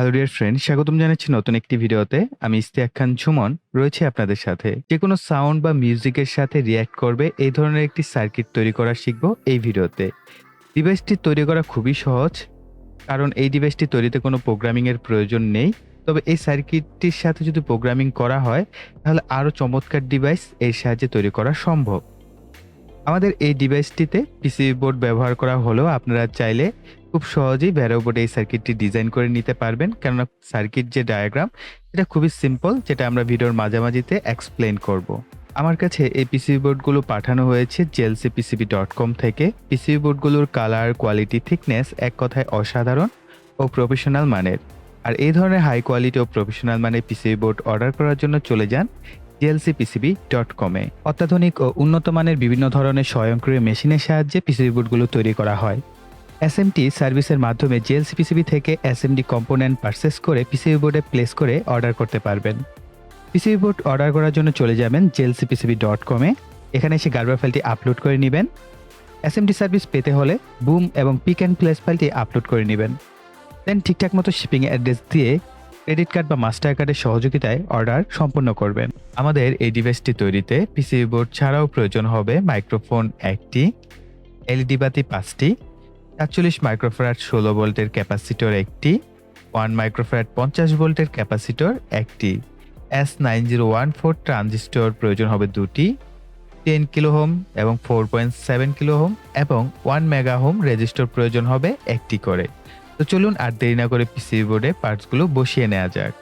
Hello dear friend, স্বাগতম জানাচ্ছি নতুন একটি ভিডিওতে। আমি ইশতিয়াক খান সুমন রয়েছে আপনাদের সাথে। যে কোনো সাউন্ড বা মিউজিকের সাথে রিয়্যাক্ট করবে এই ধরনের একটি সার্কিট তৈরি করা শিখব এই ভিডিওতে। ডিভাইসটি তৈরি করা খুবই সহজ, কারণ এই ডিভাইসটি তৈরিতে কোনো প্রোগ্রামিং এর প্রয়োজন নেই। তবে এই সার্কিটটির সাথে যদি প্রোগ্রামিং করা হয় তাহলে আরও চমৎকার ডিভাইস এর সাহায্যে তৈরি করা সম্ভব। আমাদের এই ডিভাইসটিতে পিসিবি বোর্ড ব্যবহার করা হলেও আপনারা চাইলে খুব সহজেই ভ্যারো বোর্ডে এই সার্কিটটি ডিজাইন করে নিতে পারবেন, কেননা সার্কিট যে ডায়াগ্রাম এটা খুবই সিম্পল, যেটা আমরা ভিডিওর মাঝামাঝিতে এক্সপ্লেন করব। আমার কাছে এই পিসিবি বোর্ডগুলো পাঠানো হয়েছে JLCPCB.com থেকে। পিসিবি বোর্ডগুলোর কালার, কোয়ালিটি, থিকনেস এক কথায় অসাধারণ ও প্রফেশনাল মানের। আর এই ধরনের হাই কোয়ালিটি ও প্রফেশনাল মানের পিসিবি বোর্ড অর্ডার করার জন্য চলে যান JLCPCB.com এ। অত্যাধুনিক ও উন্নত মানের বিভিন্ন ধরনের স্বয়ংক্রিয় মেশিনের সাহায্যে পিসিবি বোর্ডগুলো তৈরি করা হয়। এসএমটি সার্ভিসের মাধ্যমে JLCPCB থেকে এসএমডি কম্পোনেন্ট পারচেস করে পিসিবি বোর্ডে প্লেস করে অর্ডার করতে পারবেন। পিসিবি বোর্ড অর্ডার করার জন্য চলে যাবেন JLCPCB.com এ। এখানে এসে গার্বার ফাইলটি আপলোড করে নেবেন। এসএমডি সার্ভিস পেতে হলে বুম এবং পিক অ্যান্ড প্লেস ফাইলটি আপলোড করে নেবেন। দেন ঠিকঠাক মতো শিপিং অ্যাড্রেস দিয়ে ক্রেডিট কার্ড বা মাস্টার কার্ডের সহযোগিতায় অর্ডার সম্পন্ন করবেন। আমাদের এই ডিভাইসটি তৈরিতে পিসিবি বোর্ড ছাড়াও প্রয়োজন হবে মাইক্রোফোন একটি, এলইডি বাতি 5টি, ৪৪ মাইক্রোফ্যারাড 16 ভোল্টের ক্যাপাসিটর একটি, 1 মাইক্রোফ্যারাড 50 ভোল্টের ক্যাপাসিটর একটি, S9014 ট্রানজিস্টর প্রয়োজন হবে 2টি, 10 কিলো ওহম এবং 4.7 কিলো ওহম এবং 1 মেগা ওহম রেজিস্টর প্রয়োজন হবে একটি করে। তো চলুন আর দেরি না করে পিসিবি বোর্ডে পার্টসগুলো বসিয়ে নেওয়া যাক।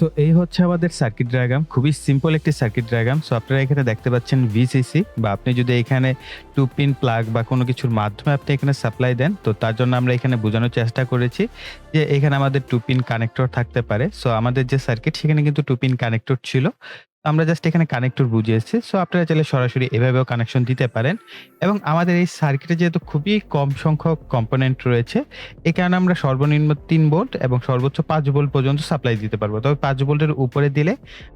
সো এই হচ্ছে আমাদের সার্কিট ডায়াগ্রাম, খুবই সিম্পল একটি সার্কিট ডায়াগ্রাম। সো আপনারা এখানে দেখতে পাচ্ছেন ভিসিসি, বা আপনি যদি এখানে 2 পিন প্লাগ বা কোনো কিছুর মাধ্যমে আপনি এখানে সাপ্লাই দেন, তো তার জন্য আমরা এখানে বোঝানোর চেষ্টা করেছি যে এখানে আমাদের 2 পিন কানেক্টর থাকতে পারে। সো আমাদের যে সার্কিট সেখানে কিন্তু 2 পিন কানেক্টর ছিল, আমরা জাস্ট এখানে কানেক্টর বুঝিয়েছি। সো আপনারা চাইলে সরাসরি এভাবেও কানেকশন দিতে পারেন। এবং আমাদের এই সার্কিটে যেহেতু খুবই কম সংখ্যক কম্পোনেন্ট রয়েছে, এই কারণে আমরা সর্বনিম্ন 3 ভোল্ট এবং সর্বোচ্চ 5 ভোল্ট পর্যন্ত সাপ্লাই দিতে পারবো। তবে 5 ভোল্টের উপরে দিলে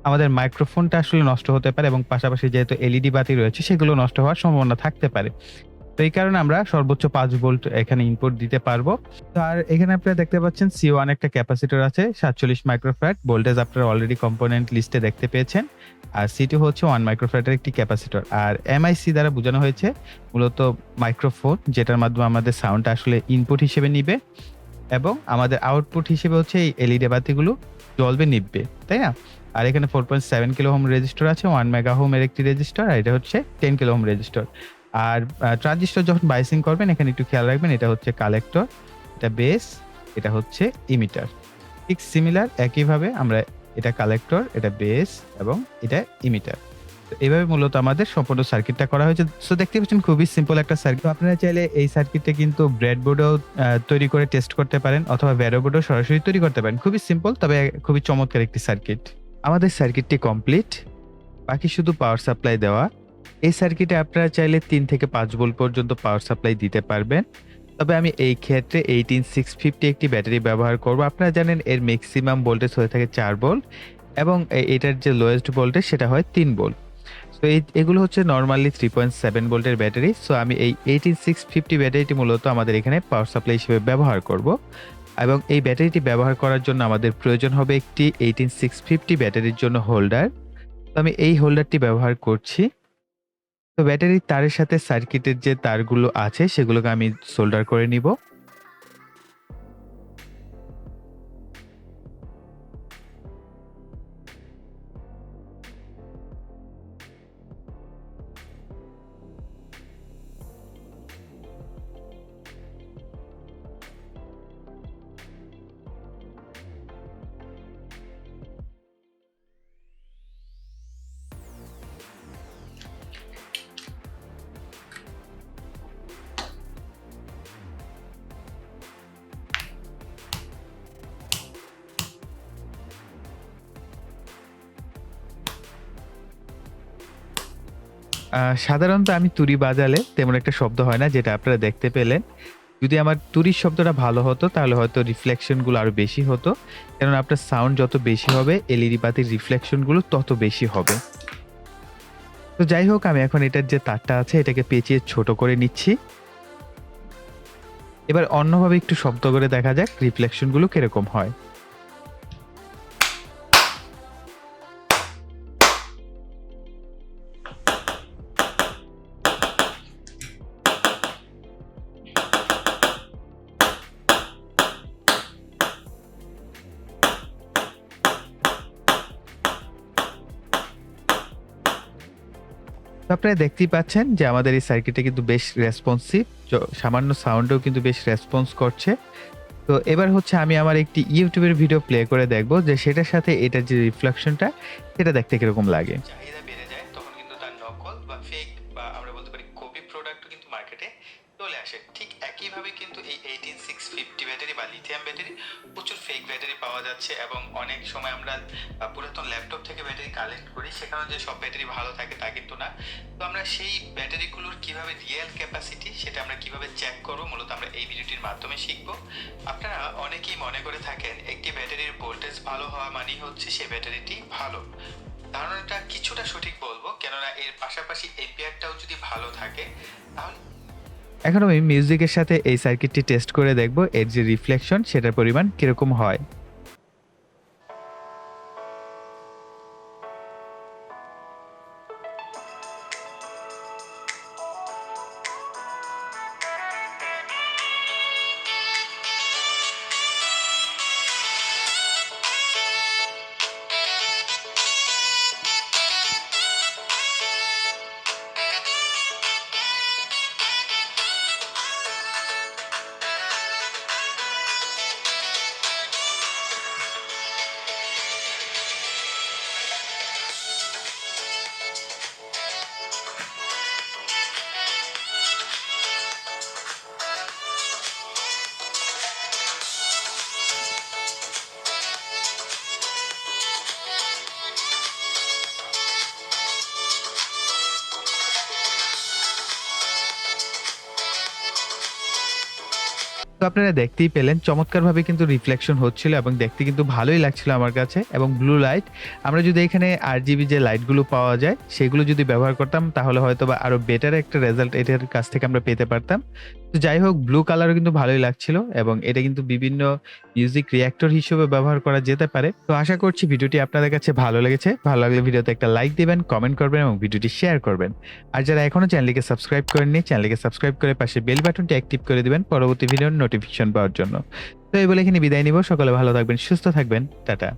আমাদের মাইক্রোফোনটা আসলে নষ্ট হতে পারে, এবং পাশাপাশি যেহেতু এলইডি বাতি রয়েছে সেগুলো নষ্ট হওয়ার সম্ভাবনা থাকতে পারে। তো এই কারণে আমরা সর্বোচ্চ 5 ভোল্ট এখানে ইনপুট দিতে পারবো। তো আর এখানে আপনারা দেখতে পাচ্ছেন C1 একটা ক্যাপাসিটর আছে 47 মাইক্রোফ্যারাড, ভোল্টেজ আপনারা অলরেডি কম্পোনেন্ট লিস্টে দেখতে পেয়েছেন। আর C2 হচ্ছে 1 মাইক্রোফ্যারাডের একটি ক্যাপাসিটর। আর MIC দ্বারা বোঝানো হয়েছে মূলত মাইক্রোফোন, যেটার মাধ্যমে আমাদের সাউন্ডটা আসলে ইনপুট হিসেবে নিবে, এবং আমাদের আউটপুট হিসেবে হচ্ছে এই এলইডি বাতিগুলো জ্বলবে নিববে, তাই না? আর এখানে 4.7 কিলো ওহম রেজিস্টর আছে, 1 মেগা ওহমের একটি রেজিস্টর, আর এটা হচ্ছে 10 কিলো ওহম রেজিস্টর। আর ট্রানজিস্টর যখন বাইসিং করবেন এখানে একটু খেয়াল রাখবেন, এটা হচ্ছে কালেক্টর, এটা বেস, এটা হচ্ছে ইমিটার। ঠিক সিমিলার একইভাবে আমরা এটা কালেক্টর, এটা বেস এবং এটা ইমিটার। তো এইভাবে মূলত আমাদের সম্পূর্ণ সার্কিটটা করা হয়েছে। সো দেখতে পাচ্ছেন খুবই সিম্পল একটা সার্কিট। আপনারা চাইলে এই সার্কিটটা কিন্তু ব্রেডবোর্ডেও তৈরি করে টেস্ট করতে পারেন, অথবা ভ্যারো বোর্ডেও সরাসরি তৈরি করতে পারেন। খুবই সিম্পল, তবে খুবই চমৎকার একটি সার্কিট। আমাদের সার্কিটটি কমপ্লিট, বাকি শুধু পাওয়ার সাপ্লাই দেওয়া। এই সার্কিটে আপনারা চাইলে 3 থেকে 5 ভোল্ট পর্যন্ত পাওয়ার সাপ্লাই দিতে পারবেন। তো তবে আমি এই ক্ষেত্রে 18650 একটি ব্যাটারি ব্যবহার করব। আপনারা জানেন এর ম্যাক্সিমাম ভোল্টেজ হয়ে থাকে 4 ভোল্ট এবং এটার যে লোয়েস্ট ভোল্টেজ সেটা হয় 3 ভোল্ট। সো এগুলো হচ্ছে নরমালি 3.7 ভোল্টের ব্যাটারি। সো আমি এই 18650 ব্যাটারিটি মূলত আমাদের এখানে পাওয়ার সাপ্লাই হিসেবে ব্যবহার করব। এবং এই ব্যাটারিটি ব্যবহার করার জন্য আমাদের প্রয়োজন হবে একটি 18650 ব্যাটারির জন্য হোল্ডার। তো আমি এই হোল্ডারটি ব্যবহার করছি। তো ব্যাটারির তারের সাথে সার্কিটের যে তারগুলো আছে সেগুলোকে আমি সোল্ডার করে নিব। সাধারণত আমি তুড়ি বাজালে তেমন একটা শব্দ হয় না, যেটা আপনারা দেখতে পেলেন। যদি আমার তুড়ির শব্দটা ভালো হতো তাহলে হয়তো রিফ্লেকশন গুলো আরো বেশি হতো, কারণ আপনার সাউন্ড যত বেশি হবে এলইডি বাতির রিফ্লেকশন গুলো তত বেশি হবে। তো যাই হোক, আমি এখন এটার যে তারটা আছে এটাকে পেঁচিয়ে ছোট করে নিচ্ছি। এবার অন্যভাবে একটু শব্দ করে দেখা যাক রিফ্লেকশন গুলো কিরকম হয়। আপনারা দেখতেই পাচ্ছেন যে আমাদের এই সার্কিটটা কিন্তু বেশ রেসপন্সিভ, সামান্য সাউন্ডেও কিন্তু বেশ রেসপন্স করছে। তো এবার হচ্ছে আমি আমার একটি ইউটিউবের ভিডিও প্লে করে দেখব যে সেটার সাথে এটার যে রিফ্লেকশনটা সেটা দেখতে কিরকম লাগে। চাহিদা বেড়ে যায় তখন কিন্তু তার নকল বা ফেক বা আমরা বলতে পারি কপি প্রোডাক্ট কিন্তু মার্কেটে চলে আসে। ঠিক একইভাবে কিন্তু এই 18650 ব্যাটারি বা লিথিয়াম ব্যাটারি প্রচুর ফেক ব্যাটারি পাওয়া যাচ্ছে এবং অনেক সময় আমরা পুরাতন ল্যাপটপ থেকে ব্যাটারি কালেক্ট করি, সেখানে যে সব ব্যাটারি ভালো থাকে তা কিন্তু না। তো আমরা সেই ব্যাটারিগুলোর কিভাবে রিয়েল ক্যাপাসিটি সেটা আমরা কিভাবে চেক করব মূলত আমরা এই ভিডিওটির মাধ্যমে শিখব। আপনারা অনেকেই মনে করে থাকেন একটি ব্যাটারির ভোল্টেজ ভালো হওয়া মানেই হচ্ছে সেই ব্যাটারিটি ভালো। ধারণাটা কিছুটা সঠিক বলবো, কেননা এর পাশাপাশি এম্পিয়ারটাও যদি ভালো থাকে তাহলে। এখন আমি মিউজিকের সাথে এই সার্কিটটি টেস্ট করে দেখব এর যে রিফ্লেকশন সেটার পরিমাণ কিরকম হয়। তো আপনারা দেখতেই পেলেন চমৎকারভাবে কিন্তু রিফ্লেকশন হচ্ছিল এবং দেখতে কিন্তু ভালোই লাগছিল আমার কাছে। এবং ব্লু লাইট, আমরা যদি এখানে আরজিবি যে লাইটগুলো পাওয়া যায় সেগুলো যদি ব্যবহার করতাম তাহলে হয়তো বা আরো বেটার একটা রেজাল্ট এটার কাছ থেকে আমরা পেতে পারতাম। তো যাই হোক, ব্লু কালারও কিন্তু ভালোই লাগছিল এবং এটা কিন্তু বিভিন্ন মিউজিক রিঅ্যাক্টর হিসেবে ব্যবহার করা যেতে পারে। তো আশা করছি ভিডিওটি আপনাদের কাছে ভালো লেগেছে। ভালো লাগলে ভিডিওতে একটা লাইক দিবেন, কমেন্ট করবেন এবং ভিডিওটি শেয়ার করবেন। আর যারা এখনো চ্যানেলটিকে সাবস্ক্রাইব করেননি, চ্যানেলটিকে সাবস্ক্রাইব করে পাশে বেল বাটনটি অ্যাক্টিভ করে দিবেন পরবর্তী ভিডিওর নোটিফিকেশন পাওয়ার জন্য। তো এই বলে এখানে বিদায় নিব। সকলে ভালো থাকবেন, সুস্থ থাকবেন, টাটা।